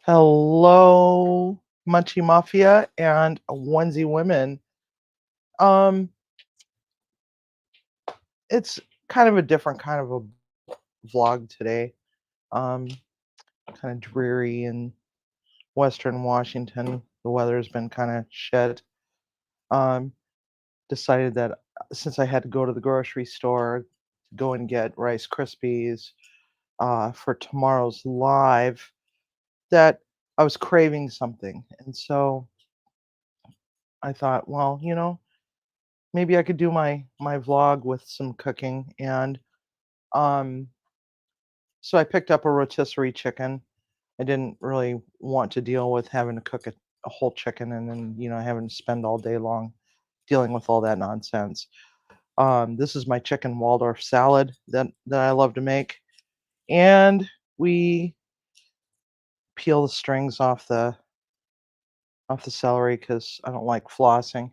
Hello, Munchie Mafia and Onesie Women. Um, it's kind of a different kind of a vlog today. Um, kind of dreary in Western Washington. The weather's been kind of shit. Um, Decided that since I had to go to the grocery store to go and get Rice Krispies for tomorrow's live, that I was craving something, and so I thought, well, maybe I could do my vlog with some cooking, and um so I picked up a rotisserie chicken. I didn't really want to deal with having to cook a whole chicken and then having to spend all day long dealing with all that nonsense. This is my chicken Waldorf salad that I love to make, and we peel the strings off the celery because I don't like flossing.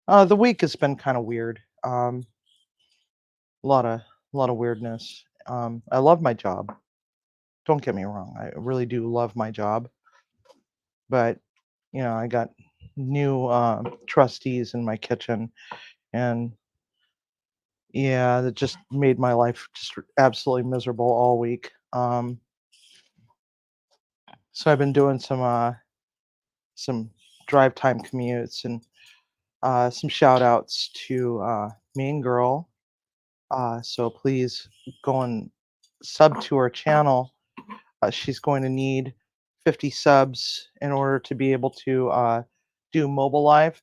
The week has been kind of weird. A lot of weirdness. I love my job. Don't get me wrong. I really do love my job, but I got new trustees in my kitchen, and yeah, that just made my life just absolutely miserable all week. So I've been doing some drive time commutes and some shout outs to Mean Girl. So please go and sub to her channel. She's going to need 50 subs in order to be able to do mobile live.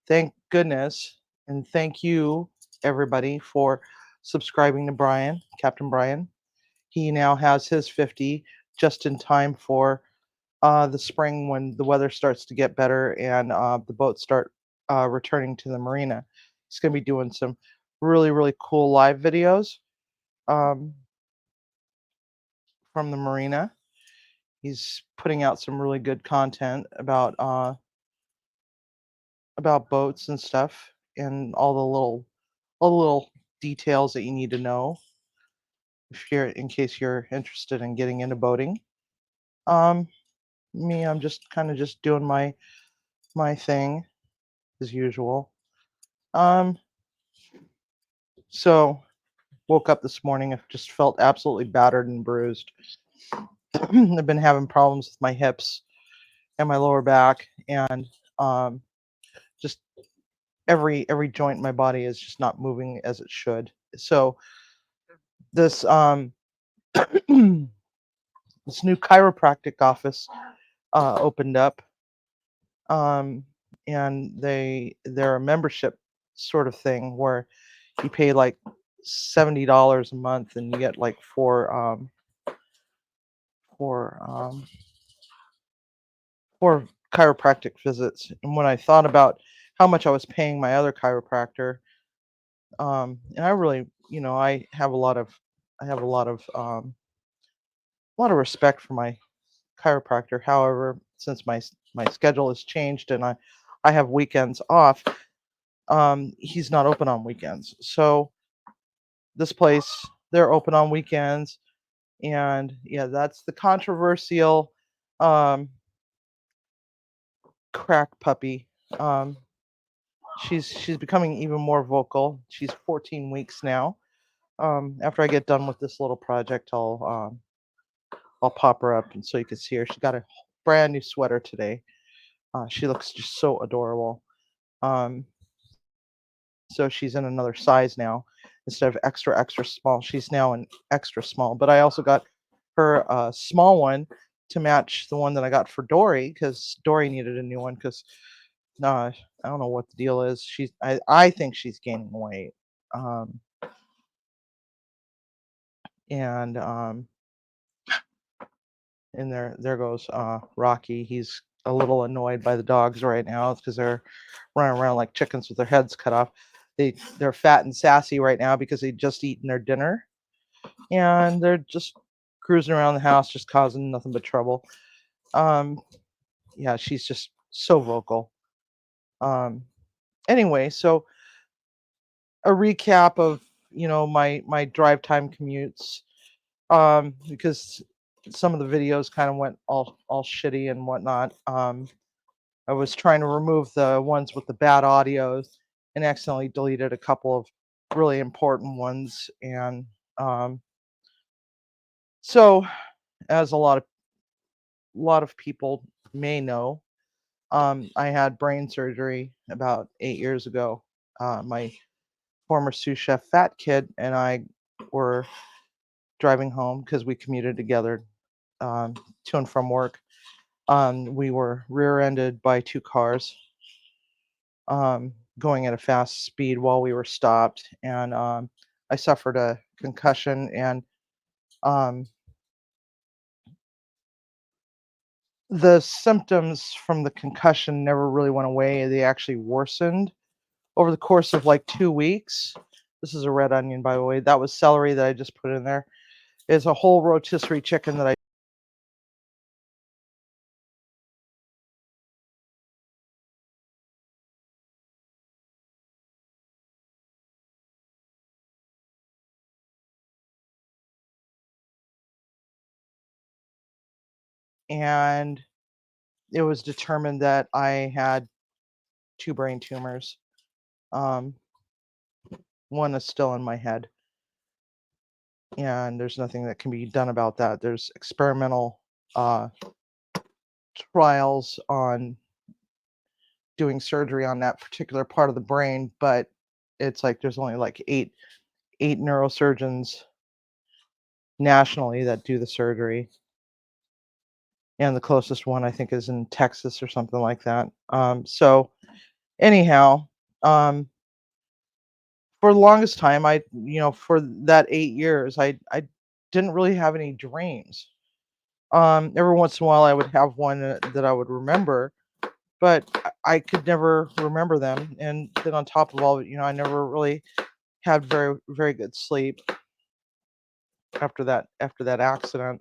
Thank goodness, and thank you, everybody, for subscribing to Captain Brian. He now has his 50 just in time for the spring when the weather starts to get better and the boats start returning to the marina. He's going to be doing some really, really cool live videos um, from the marina. He's putting out some really good content about boats and stuff and all the little details that you need to know if you're in case you're interested in getting into boating. Um, I'm just kind of just doing my thing as usual. Um, so woke up this morning. I just felt absolutely battered and bruised. I've been having problems with my hips and my lower back, and um, just every joint in my body is just not moving as it should. So this this new chiropractic office opened up, um, and they're a membership sort of thing where you pay like $70 a month and you get like four four chiropractic visits. And when I thought about how much I was paying my other chiropractor, and I really, I have a lot of respect for my chiropractor. However, since my schedule has changed and I have weekends off, he's not open on weekends. So this place, they're open on weekends, and yeah, that's the controversial um, crack puppy. Um, she's becoming even more vocal. She's 14 weeks now. After I get done with this little project, I'll pop her up and so you can see her. She got a brand new sweater today. She looks just so adorable. Um, so she's in another size now instead of extra small. She's now an extra small. But I also got her small one to match the one that I got for Dory because Dory needed a new one because I don't know what the deal is. I think she's gaining weight. Um, and and there goes Rocky. He's a little annoyed by the dogs right now because they're running around like chickens with their heads cut off. They're fat and sassy right now because they just eaten their dinner and they're just cruising around the house, just causing nothing but trouble. Um, yeah, she's just so vocal. Um, anyway, so a recap of my drive time commutes because some of the videos kind of went all shitty and whatnot. I was trying to remove the ones with the bad audios and accidentally deleted a couple of really important ones. And so, as a lot of people may know, I had brain surgery about 8 years ago. My former sous chef Fat Kid and I were driving home because we commuted together to and from work. We were rear-ended by two cars going at a fast speed while we were stopped, and I suffered a concussion, and um, the symptoms from the concussion never really went away. They actually worsened over the course of like 2 weeks. This is a red onion, by the way. That was celery that I just put in there. It's a whole rotisserie chicken that I and it was determined that I had two brain tumors. Um, one is still in my head, and there's nothing that can be done about that. There's experimental uh, trials on doing surgery on that particular part of the brain, but it's like there's only like eight neurosurgeons nationally that do the surgery, and the closest one I think is in Texas or something like that. So anyhow, um, for the longest time, for that 8 years, I didn't really have any dreams. Every once in a while, I would have one that I would remember, but I could never remember them. And then on top of all, I never really had very good sleep after that accident.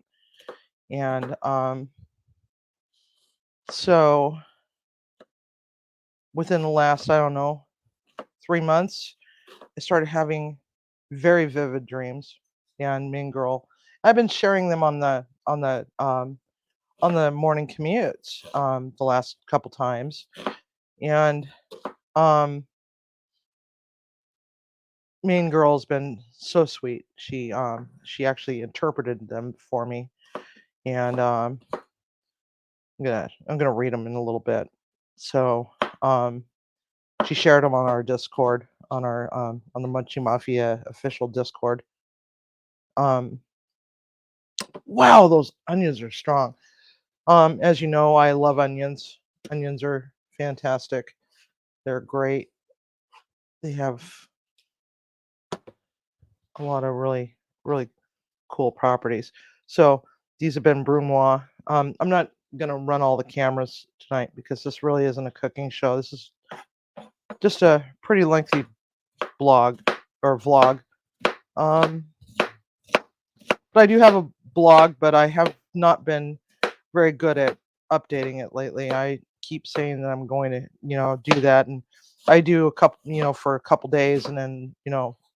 And so within the last, I don't know, 3 months, I started having very vivid dreams. And Mean Girl, I've been sharing them on the morning commutes the last couple times, and um, Mean Girl's been so sweet. She actually interpreted them for me, and I'm gonna read them in a little bit. So she shared them on our Discord, on the Munchie Mafia official Discord. Um, wow, those onions are strong. As you know, I love onions. Onions are fantastic. They're great. They have a lot of really cool properties. So these have been brunoise. I'm not gonna run all the cameras tonight because this really isn't a cooking show. This is just a pretty lengthy blog or vlog. Um, but I do have a blog, but I have not been very good at updating it lately. I keep saying that I'm going to, do that, and I do a couple, for a couple days, and then,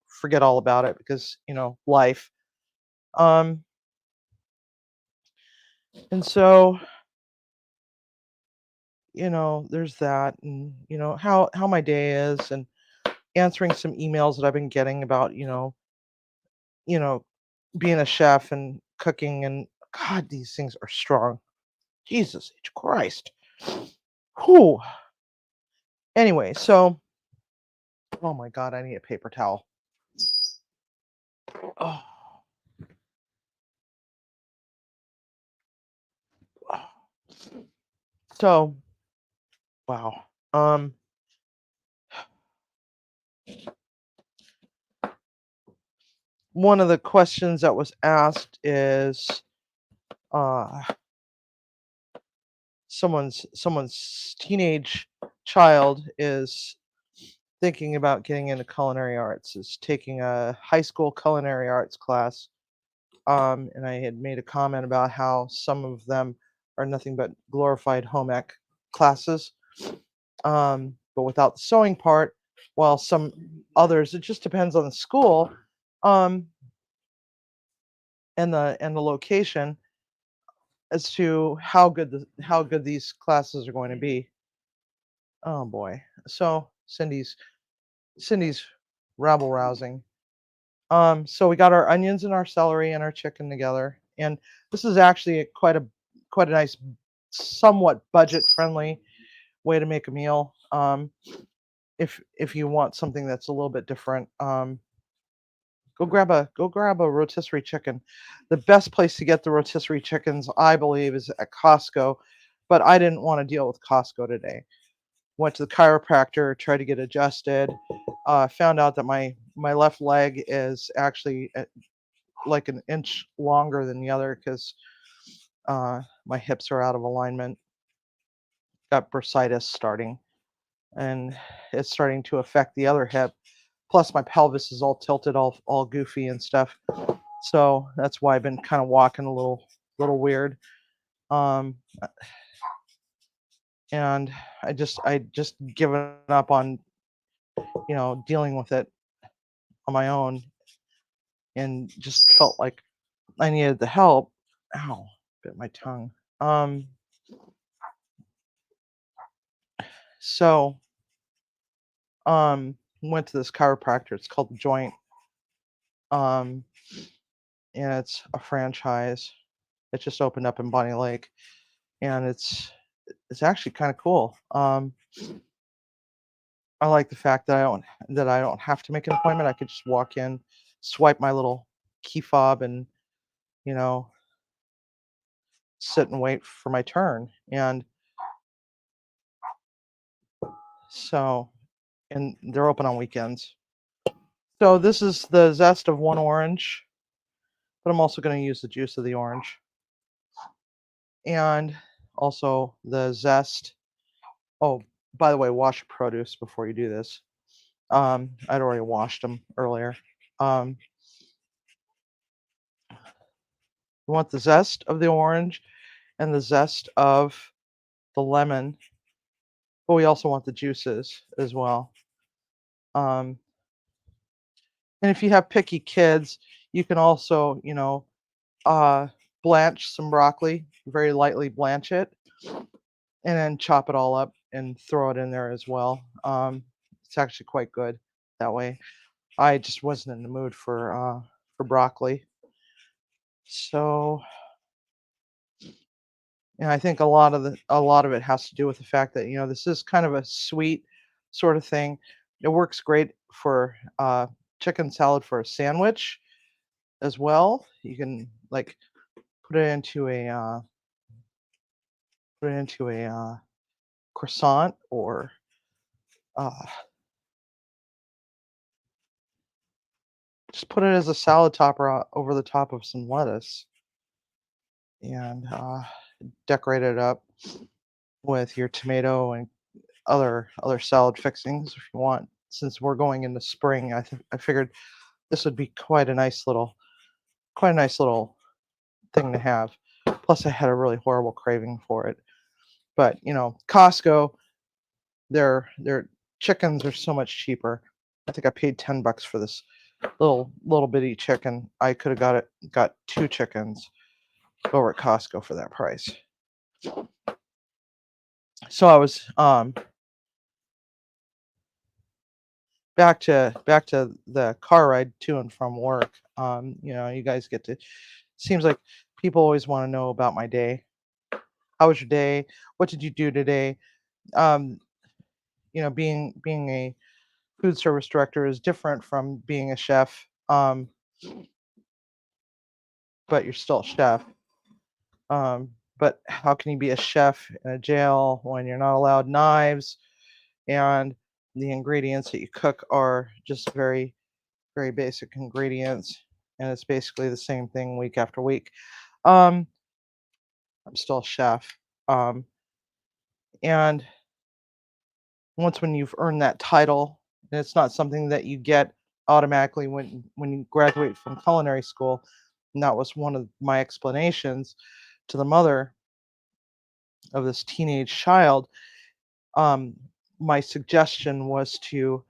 forget all about it because, life. Um, and so, there's that, and how my day is, and answering some emails that I've been getting about, you know, being a chef and cooking, and God, these things are strong. Jesus H. Christ. Whew. Anyway, so oh my God, I need a paper towel. Oh, so wow. One of the questions that was asked is uh someone's teenage child is thinking about getting into culinary arts, is taking a high school culinary arts class. And I had made a comment about how some of them are nothing but glorified home ec classes, but without the sewing part, while some others, it just depends on the school, um, and the location. as to how good these classes are going to be. Oh boy. So Cindy's rabble rousing. So we got our onions and our celery and our chicken together, and this is actually quite a nice, somewhat budget friendly way to make a meal. If you want something that's a little bit different, go grab a rotisserie chicken. The best place to get the rotisserie chickens, I believe, is at Costco, but I didn't want to deal with Costco today. Went to the chiropractor, tried to get adjusted. Found out that my left leg is actually like an inch longer than the other because my hips are out of alignment. Got bursitis starting, and it's starting to affect the other hip. Plus, my pelvis is all tilted, all goofy and stuff. So that's why I've been kind of walking a little weird. Um, and I just given up on dealing with it on my own, and just felt like I needed the help. Ow, bit my tongue. Um, so went to this chiropractor. It's called The Joint. Um, and it's a franchise. It just opened up in Bonnie Lake, and it's actually kind of cool. I like the fact that I don't have to make an appointment. I could just walk in, swipe my little key fob, and you know sit and wait for my turn. And so, and they're open on weekends. So this is the zest of one orange, but I'm also going to use the juice of the orange, and also the zest. Oh, by the way, wash your produce before you do this. I'd already washed them earlier. Um, we want the zest of the orange and the zest of the lemon, but we also want the juices as well. Um, and if you have picky kids, you can also, uh, blanch some broccoli, very lightly blanch it, and then chop it all up and throw it in there as well. It's actually quite good that way. I just wasn't in the mood for broccoli, so and I think a lot of it has to do with the fact that this is kind of a sweet sort of thing. It works great for chicken salad for a sandwich as well. You can like put it into a uh, put it into a croissant, or uh, just put it as a salad topper over the top of some lettuce, and decorate it up with your tomato and other salad fixings if you want. Since we're going into spring, I figured this would be quite a nice little thing to have. Plus, I had a really horrible craving for it. But Costco, their chickens are so much cheaper. I think I paid $10 for this little bitty chicken. I could have got two chickens over at Costco for that price. So I was back to the car ride to and from work. You guys get to. Seems like people always want to know about my day. How was your day? What did you do today? Um, being a food service director is different from being a chef. But you're still a chef. But how can you be a chef in a jail when you're not allowed knives, and the ingredients that you cook are just very, very basic ingredients, and it's basically the same thing week after week. Um, I'm still a chef. Um, and once when you've earned that title, and it's not something that you get automatically when you graduate from culinary school, and that was one of my explanations to the mother of this teenage child. um, my suggestion was to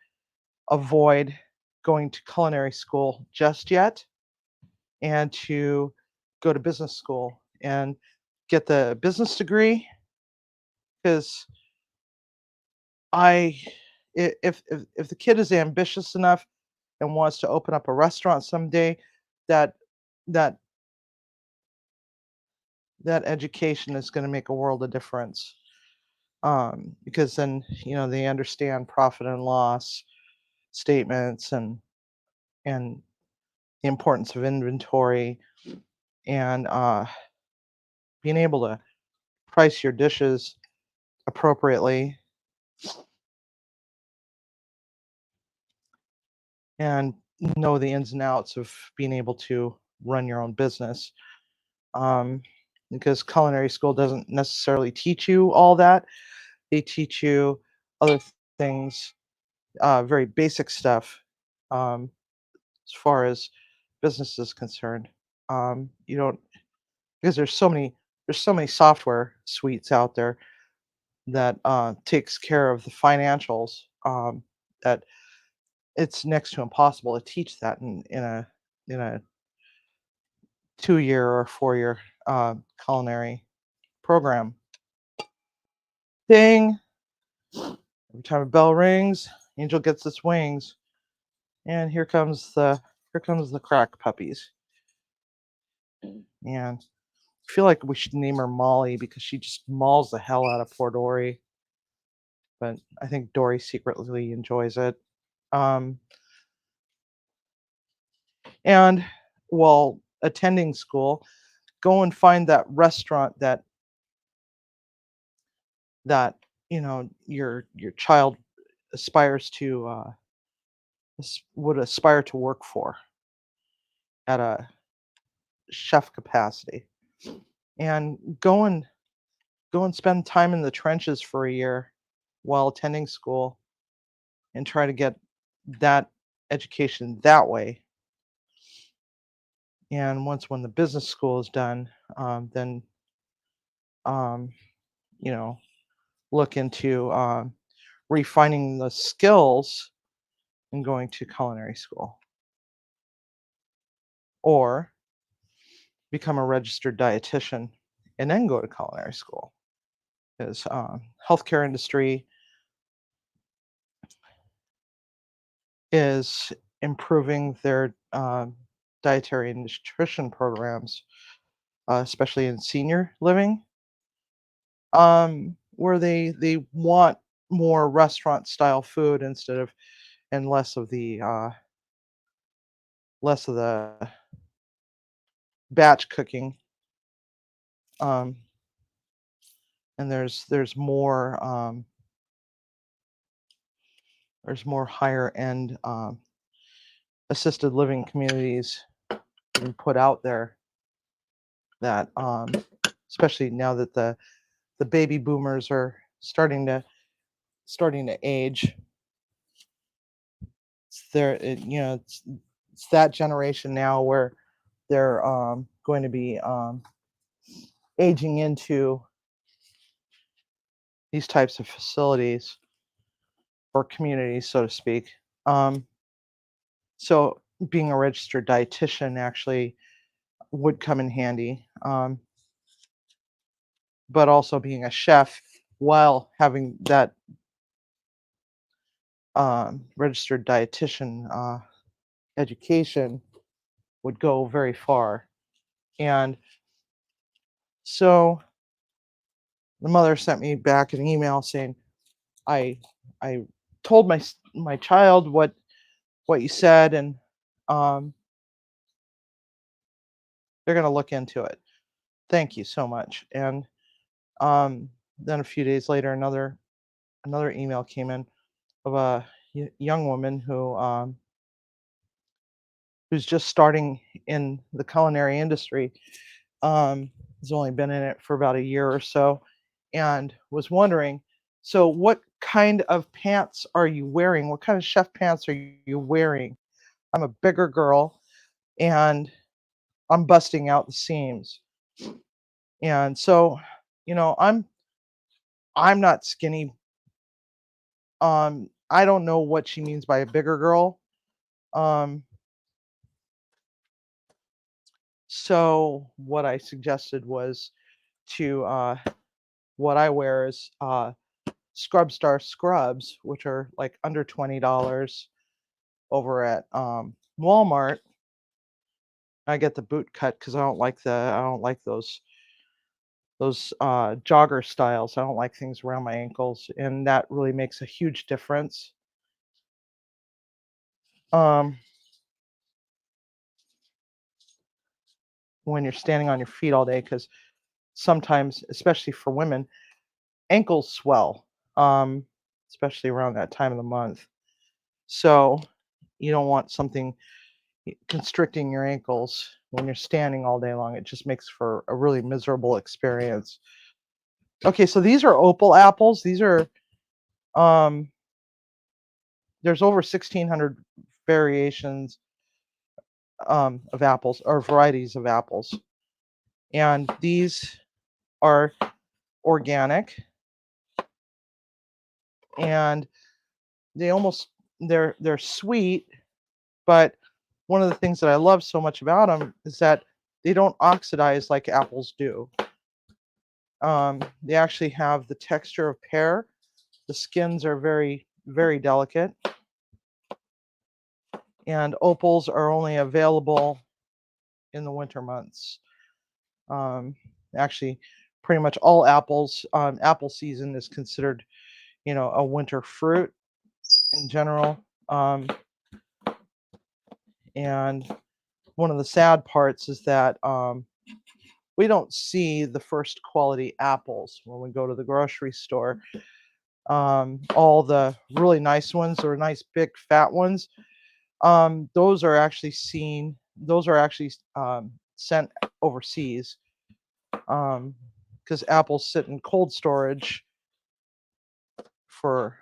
avoid going to culinary school just yet, and to go to business school. And get the business degree because I if the kid is ambitious enough and wants to open up a restaurant someday, that that that education is going to make a world of difference. Because then they understand profit and loss statements and the importance of inventory and being able to price your dishes appropriately and know the ins and outs of being able to run your own business. Um, because culinary school doesn't necessarily teach you all that. They teach you other things, very basic stuff, as far as business is concerned. You don't because there's so many software suites out there that takes care of the financials, that it's next to impossible to teach that in a 2 year or 4 year culinary program. Ding! Every time a bell rings, Angel gets its wings, and here comes the crack puppies. And I feel like we should name her Molly because she just mauls the hell out of poor Dory. But I think Dory secretly enjoys it. Um, and while attending school, go and find that restaurant that your child aspires to would aspire to work for at a chef capacity, and go and spend time in the trenches for a year while attending school and try to get that education that way. And once when the business school is done, then um, you know look into refining the skills and going to culinary school or become a registered dietitian and then go to culinary school because healthcare industry is improving their dietary and nutrition programs, especially in senior living, where they want more restaurant style food instead of and less of the batch cooking. Um, and there's more higher end assisted living communities being put out there that especially now that the baby boomers are starting to age. It's that generation now where they're going to be aging into these types of facilities or communities, so to speak. Um, so being a registered dietitian actually would come in handy, but also being a chef while having that registered dietitian education would go very far. And so the mother sent me back an email saying, I I told my child what you said, and um, they're going to look into it. Thank you so much. And then a few days later, another email came in of a young woman who's just starting in the culinary industry. Has only been in it for about a year or so, and was wondering, so what kind of pants are you wearing? What kind of chef pants are you wearing? I'm a bigger girl, and I'm busting out the seams. And so, I'm not skinny. I don't know what she means by a bigger girl. Um, so what I suggested was to what I wear is Scrub Star scrubs, which are like under $20 over at Walmart. I get the boot cut because I don't like those jogger styles. I don't like things around my ankles, and that really makes a huge difference. Um, when you're standing on your feet all day, because sometimes, especially for women, ankles swell, um, especially around that time of the month. So you don't want something constricting your ankles when you're standing all day long. It just makes for a really miserable experience. Okay, so these are opal apples. These are um there's over 1,600 variations of apples or varieties of apples. And these are organic, and they almost they're sweet, but one of the things that I love so much about them is that they don't oxidize like apples do. They actually have the texture of pear. The skins are very, very delicate. And opals are only available in the winter months. Um, Actually, pretty much all apples, apple season is considered, a winter fruit in general. And one of the sad parts is that we don't see the first quality apples when we go to the grocery store. All the really nice ones or nice big fat ones, those are actually seen. Those are actually sent overseas because apples sit in cold storage for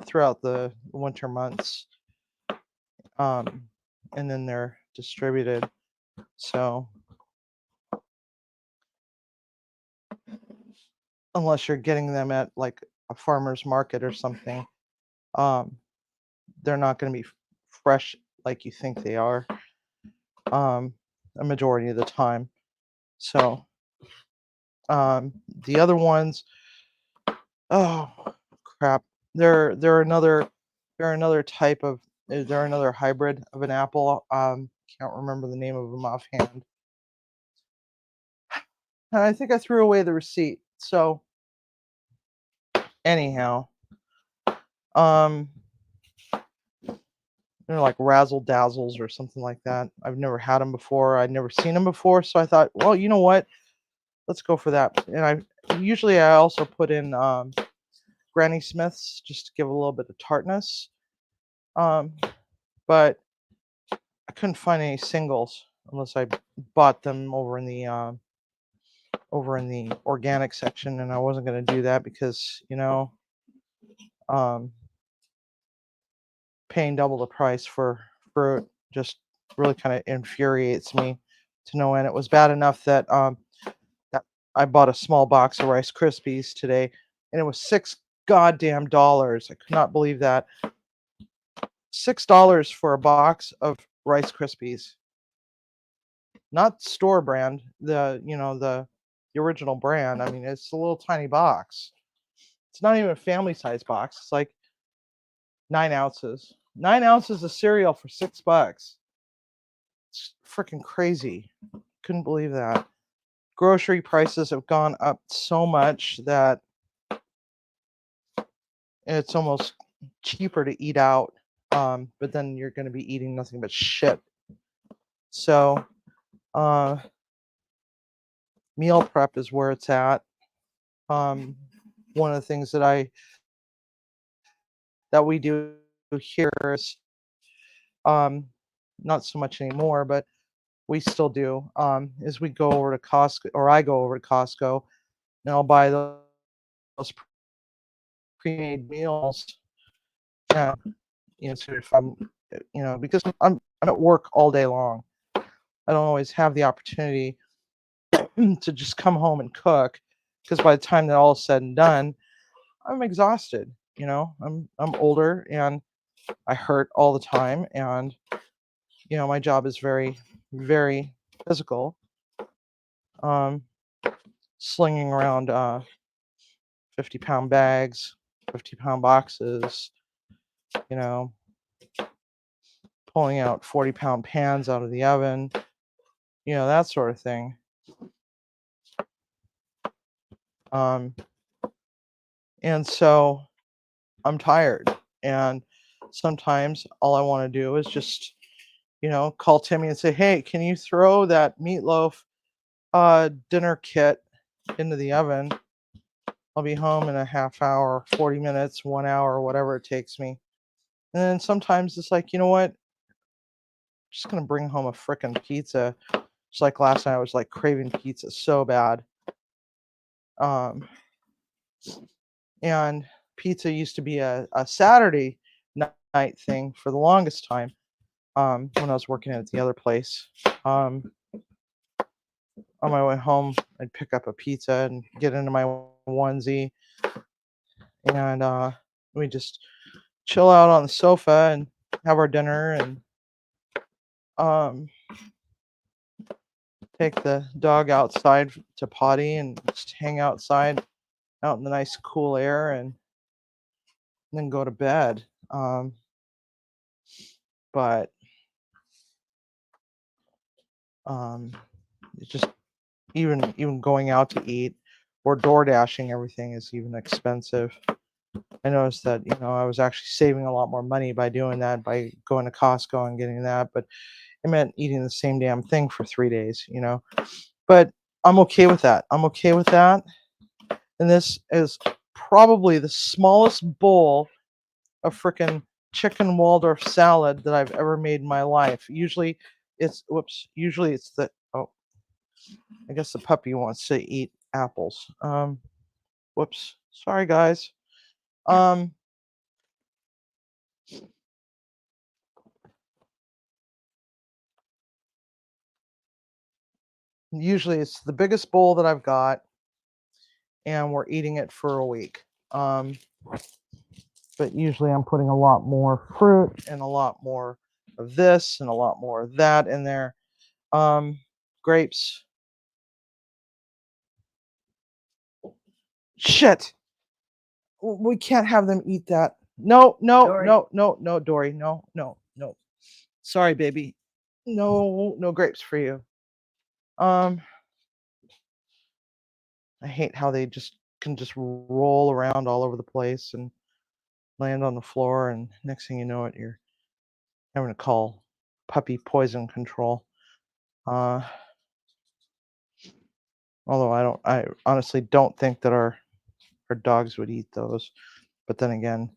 throughout the winter months, um, and then they're distributed. So unless you're getting them at like a farmer's market or something, um, they're not going to be fresh like you think they are um, a majority of the time. So the other ones, oh crap, they're another type of they're another hybrid of an apple. Can't remember the name of them offhand. And I think I threw away the receipt. So anyhow, um, they're like razzle dazzles or something like that. I've never had them before. I'd never seen them before, so I thought, well, you know what? Let's go for that. And I also put in Granny Smiths just to give a little bit of tartness. Um, but I couldn't find any singles unless I bought them over in the organic section, and I wasn't going to do that because um, paying double the price for fruit just really kind of infuriates me to no end. It was bad enough that I bought a small box of Rice Krispies today, and it was $6 goddamn. I could not believe that. $6 for a box of Rice Krispies, not store brand, the original brand. I mean, it's a little tiny box. It's not even a family size box. It's like 9 ounces. 9 ounces of cereal for $6. It's freaking crazy. Couldn't believe that. Grocery prices have gone up so much that it's almost cheaper to eat out. But then you're going to be eating nothing but shit. So, uh, meal prep is where it's at. One of the things that we do here is um, not so much anymore, but we still do, is we go over to Costco, or I go over to Costco, and I'll buy those pre-made meals. Yeah, so if because I'm at work all day long, I don't always have the opportunity to just come home and cook, because by the time that all is said and done, I'm exhausted. I'm older and I hurt all the time, and my job is very, very physical. Um, slinging around 50-pound bags, 50-pound boxes, you know, pulling out 40-pound pans out of the oven, that sort of thing. And so I'm tired. And sometimes all I want to do is just, call Timmy and say, hey, can you throw that meatloaf dinner kit into the oven? I'll be home in a half hour, 40 minutes, 1 hour, whatever it takes me. And then sometimes it's like, you know what? I'm just going to bring home a frickin' pizza. Just like last night, I was like craving pizza so bad. And pizza used to be a Saturday night thing for the longest time when I was working at the other place. On my way home, I'd pick up a pizza and get into my onesie, and we just chill out on the sofa and have our dinner and take the dog outside to potty and just hang outside out in the nice cool air and then go to bed. But it's just even going out to eat or door dashing, everything is even expensive. I noticed that I was actually saving a lot more money by doing that, by going to Costco and getting that, but it meant eating the same damn thing for 3 days. But I'm okay with that. And this is probably the smallest bowl of frickin' chicken Waldorf salad that I've ever made in my life. Usually it's the oh, I guess the puppy wants to eat apples. Whoops. Sorry guys. Usually it's the biggest bowl that I've got and we're eating it for a week. But usually I'm putting a lot more fruit and a lot more of this and a lot more of that in there. Grapes. Shit. We can't have them eat that. No, Dory. no, Dory. No. Sorry, baby. No grapes for you. I hate how they can just roll around all over the place and land on the floor, and next thing you know it, you're having to call puppy poison control. Although I honestly don't think that our dogs would eat those, but then again,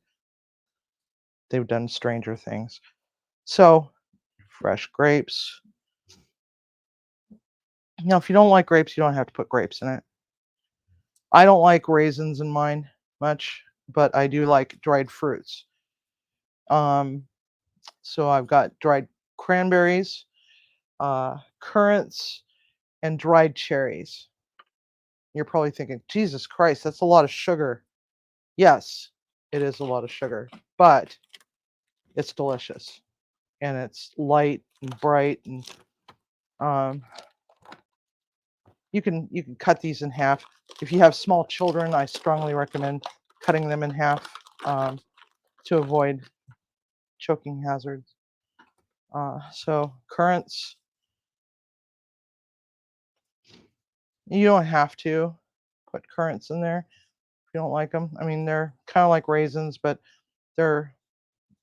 they've done stranger things. So, fresh grapes. Now, if you don't like grapes, you don't have to put grapes in it. I don't like raisins in mine much, but I do like dried fruits. So I've got dried cranberries, currants, and dried cherries. You're probably thinking, Jesus Christ, that's a lot of sugar. Yes, it is a lot of sugar, but it's delicious and it's light and bright, and you can cut these in half. If you have small children, I strongly recommend cutting them in half to avoid choking hazards. So currants, you don't have to put currants in there if you don't like them. I mean, they're kind of like raisins, but they're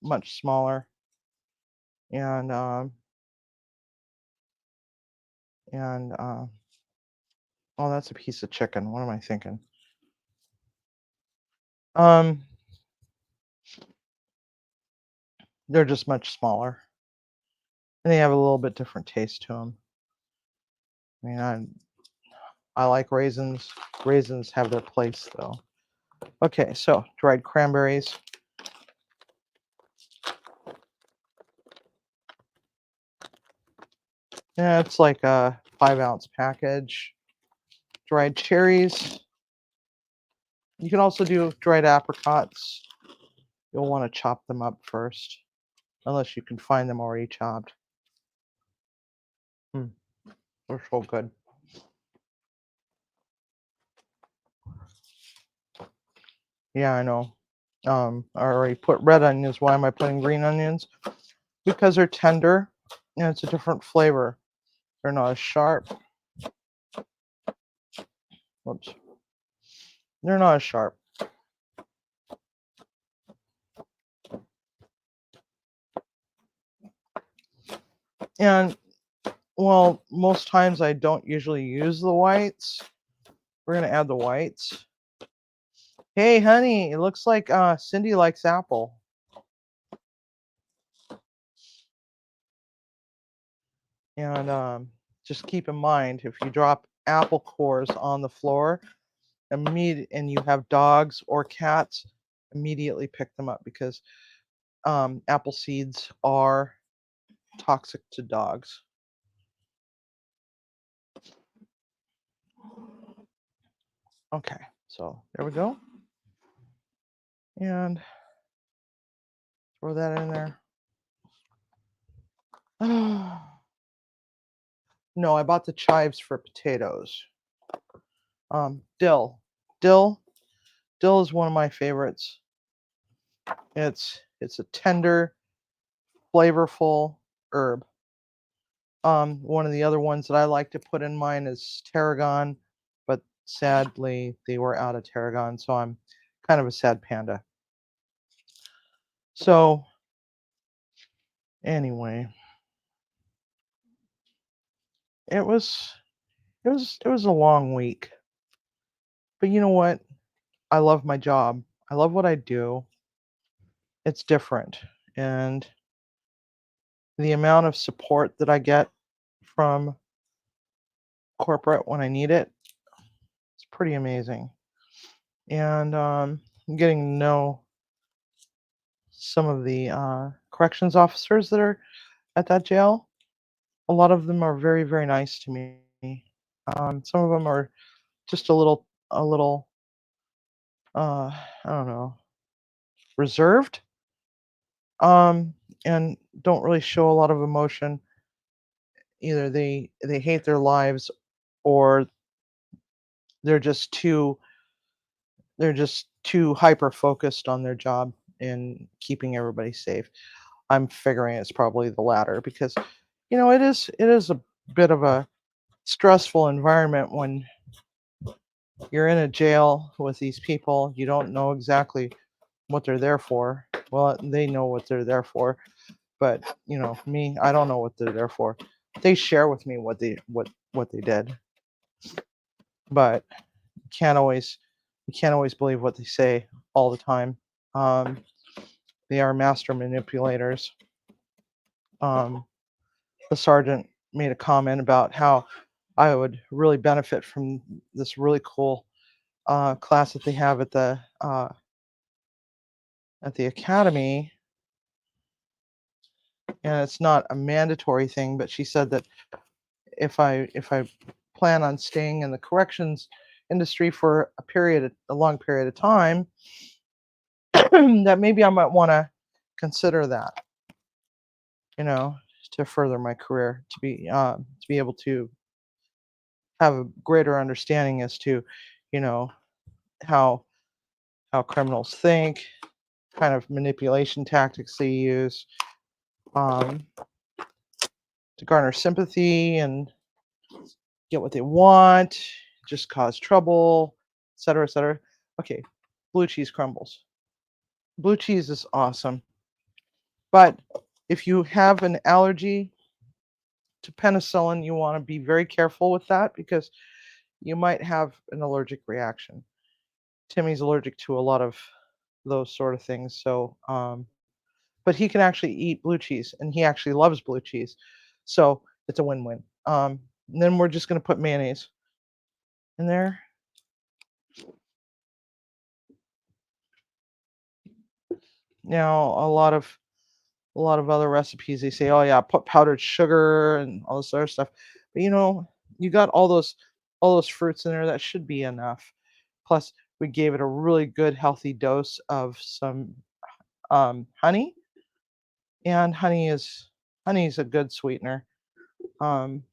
much smaller. And oh, that's a piece of chicken. What am I thinking? They're just much smaller, and they have a little bit different taste to them. I mean, I like raisins. Raisins have their place, though. Okay, so dried cranberries. Yeah, it's like a 5-ounce package. Dried cherries. You can also do dried apricots. You'll want to chop them up first, unless you can find them already chopped. They're so good. Yeah, I know. I already put red onions. Why am I putting green onions? Because they're tender and it's a different flavor. They're not as sharp. Whoops. They're not as sharp. And well, most times I don't usually use the whites. We're gonna add the whites. Hey, honey, it looks like Cindy likes apple. And just keep in mind, if you drop apple cores on the floor, and you have dogs or cats, immediately pick them up because apple seeds are toxic to dogs. Okay, so there we go. And throw that in there. No, I bought the chives for potatoes. Dill. Dill. Dill is one of my favorites. It's a tender, flavorful herb. One of the other ones that I like to put in mine is tarragon, but sadly they were out of tarragon, so I'm kind of a sad panda. So anyway, it was it was a long week. But you know what? I love my job. I love what I do. It's different. And the amount of support that I get from corporate when I need it, it's pretty amazing. And I'm getting to know some of the corrections officers that are at that jail. A lot of them are very, very nice to me. Some of them are just a little, I don't know, reserved, um, and don't really show a lot of emotion. Either they hate their lives, or they're just too they're just too hyper focused on their job and keeping everybody safe. I'm figuring it's probably the latter because it is a bit of a stressful environment when you're in a jail with these people. You don't know exactly what they're there for. Well, they know what they're there for, but me, I don't know what they're there for. They share with me what they did, but can't always you can't always believe what they say all the time. Um, they are master manipulators. Um, the sergeant made a comment about how I would really benefit from this really cool class that they have at the academy, and it's not a mandatory thing. But she said that if I plan on staying in the corrections industry for a long period of time, that maybe I might want to consider that, you know, to further my career, to be able to have a greater understanding as to, you know, how criminals think, kind of manipulation tactics they use, um, to garner sympathy and get what they want, just cause trouble, etc., etc. Okay, blue cheese crumbles. Blue cheese is awesome, but if you have an allergy to penicillin, you want to be very careful with that because you might have an allergic reaction. Timmy's allergic to a lot of those sort of things, so but he can actually eat blue cheese, and he actually loves blue cheese, so it's a win-win. And then we're just going to put mayonnaise in there. Now, a lot of other recipes, they say, "Oh yeah, put powdered sugar and all this other stuff." But you got all those fruits in there. That should be enough. Plus, we gave it a really good, healthy dose of some honey, and honey is a good sweetener. Um,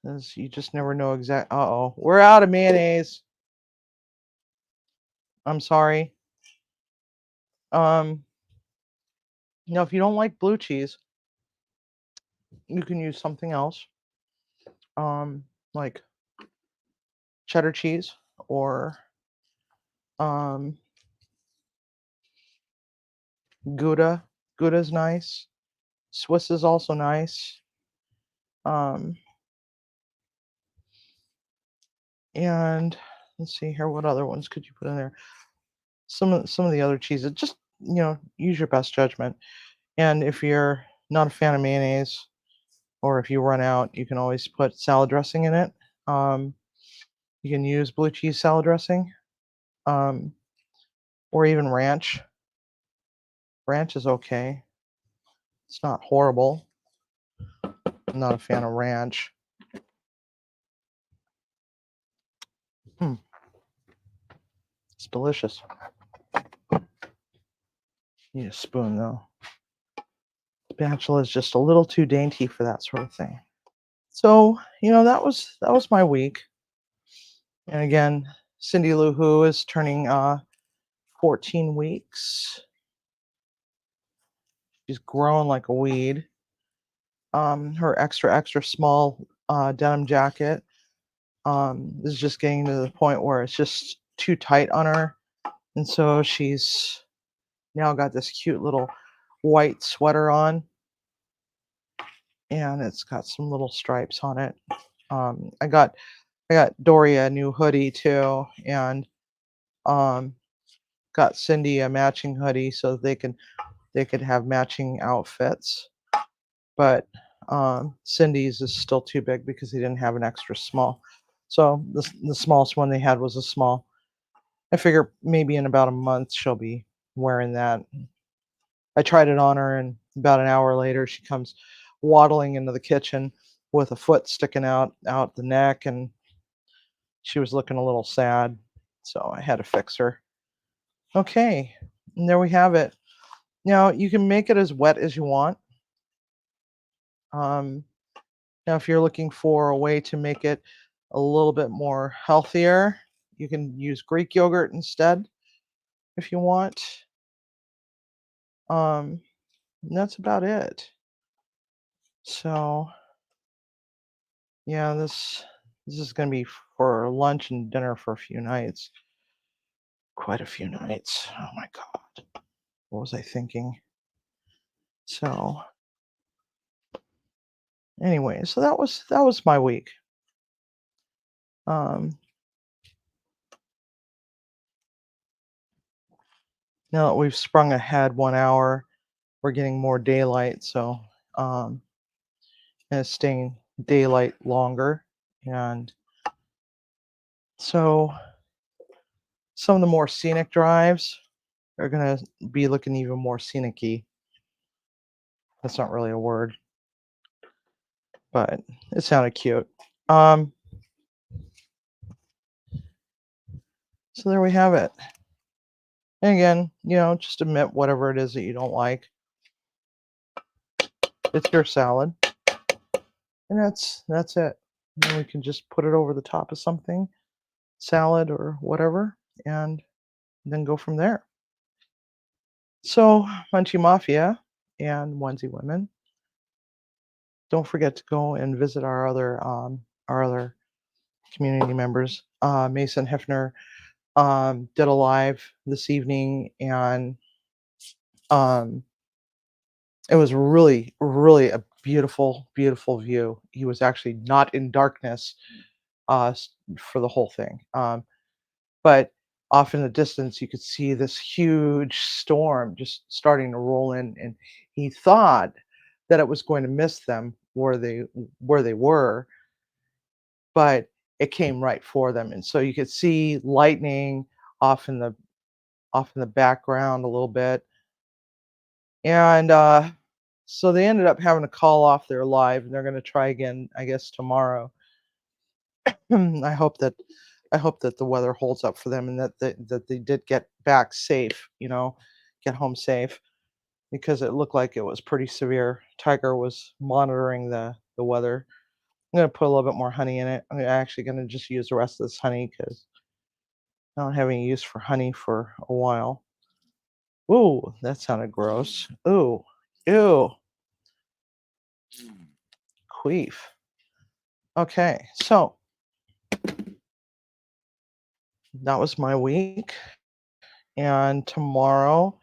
as you just never know exact. Uh oh, we're out of mayonnaise. I'm sorry. Um, Now if you don't like blue cheese, you can use something else, like cheddar cheese or um, Gouda. Gouda's nice. Swiss is also nice. Um, and let's see here, what other ones could you put in there? Some of the other cheeses, just use your best judgment. And if you're not a fan of mayonnaise, or if you run out, you can always put salad dressing in it. Um, you can use blue cheese salad dressing, um, or even ranch. Ranch is okay. It's not horrible. I'm not a fan of ranch. Hmm, it's delicious. Need a spoon though. Spatula is just a little too dainty for that sort of thing. So, that was my week. And again, Cindy Lou Who is turning 14 weeks. She's growing like a weed. Her extra extra small denim jacket is just getting to the point where it's just too tight on her, and so she's now got this cute little white sweater on, and it's got some little stripes on it. I got Dory a new hoodie too, and um, got Cindy a matching hoodie so they could have matching outfits. But Cindy's is still too big because they didn't have an extra small. So the smallest one they had was a small. I figure maybe in about a month she'll be wearing that. I tried it on her, and about an hour later she comes waddling into the kitchen with a foot sticking out the neck, and she was looking a little sad. So I had to fix her. Okay, and there we have it. Now you can make it as wet as you want. Um, Now, if you're looking for a way to make it a little bit more healthier, you can use Greek yogurt instead if you want. And that's about it. So, yeah, this is going to be for lunch and dinner for a few nights. Quite a few nights. Oh my god. What was I thinking? So, anyway, so that was my week. Um, Now that we've sprung ahead 1 hour, we're getting more daylight, so um and it's staying daylight longer. And so some of the more scenic drives are going to be looking even more scenic-y. That's not really a word, but it sounded cute. Um, so there we have it. And again, just admit whatever it is that you don't like. It's your salad, and that's it. And we can just put it over the top of something, salad or whatever, and then go from there. So, Munchie Mafia and Onesie Women, don't forget to go and visit our other community members. Mason Hefner did a live this evening, and um, it was really, really a beautiful, beautiful view. He was actually not in darkness for the whole thing, but off in the distance, you could see this huge storm just starting to roll in, and he thought that it was going to miss them where they were, but it came right for them. And so you could see lightning off in the off in the background a little bit. And so they ended up having to call off their live, and they're going to try again, I guess, tomorrow. I hope that the weather holds up for them, and that they did get back safe, get home safe, because it looked like it was pretty severe. Tiger was monitoring the weather. I'm gonna put a little bit more honey in it. I'm actually gonna just use the rest of this honey because I don't have any use for honey for a while. Ooh, that sounded gross. Ooh, ew, queef. Okay, so that was my week. And tomorrow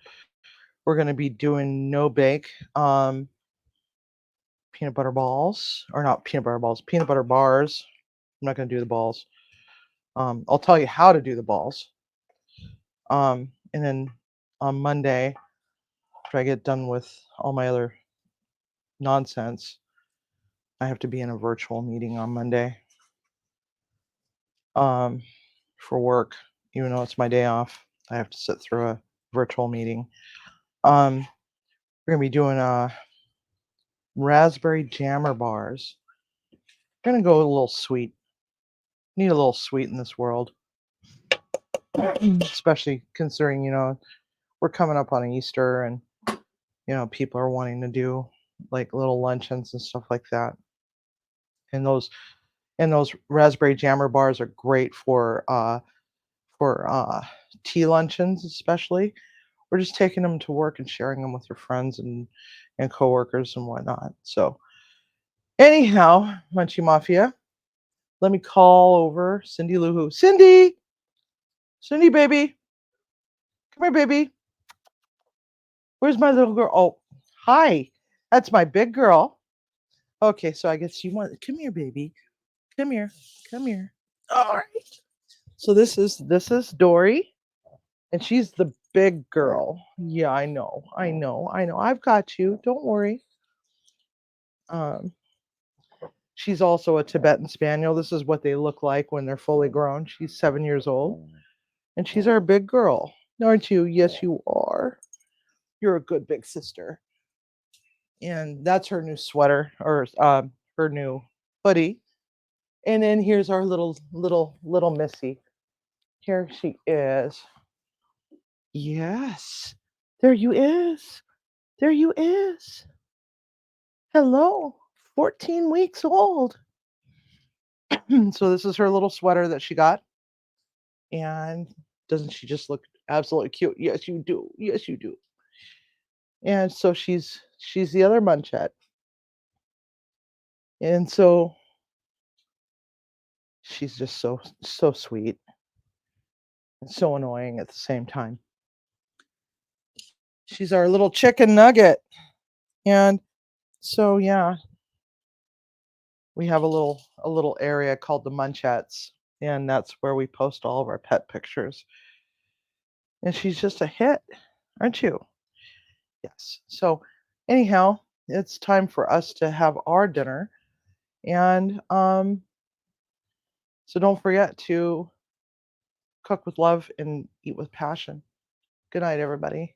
we're going to be doing no bake peanut butter balls, or not peanut butter balls, peanut butter bars. I'm not going to do the balls. I'll tell you how to do the balls. And then on Monday, after I get done with all my other nonsense, I have to be in a virtual meeting on Monday for work. Even though it's my day off, I have to sit through a virtual meeting. We're gonna be doing raspberry jammer bars. We're gonna go a little sweet. Need a little sweet in this world, especially considering we're coming up on Easter, and people are wanting to do like little luncheons and stuff like that. And those raspberry jammer bars are great for tea luncheons, especially. We're just taking them to work and sharing them with your friends and coworkers and whatnot. So anyhow, Munchie Mafia, let me call over Cindy Lou Who. Cindy, baby, come here, baby. Where's my little girl? Oh, hi. That's my big girl. Okay, so I guess you want. Come here, baby. Come here. Come here. All right. So this is Dory, and she's the big girl. Yeah, I know. I've got you. Don't worry. Um, she's also a Tibetan Spaniel. This is what they look like when they're fully grown. She's 7 years old, and she's our big girl, aren't you? Yes, you are. You're a good big sister. And that's her new sweater, or her new hoodie. And then here's our little Missy. Here she is. Yes, there you is. There you is. Hello, 14 weeks old. So this is her little sweater that she got. And doesn't she just look absolutely cute? Yes, you do. Yes, you do. And so she's the other Munchette. And so she's just so sweet and so annoying at the same time. She's our little chicken nugget. And so yeah, we have a little area called the Munchettes, and that's where we post all of our pet pictures. And she's just a hit, aren't you? Yes. So anyhow, it's time for us to have our dinner. And so don't forget to cook with love and eat with passion. Good night, everybody.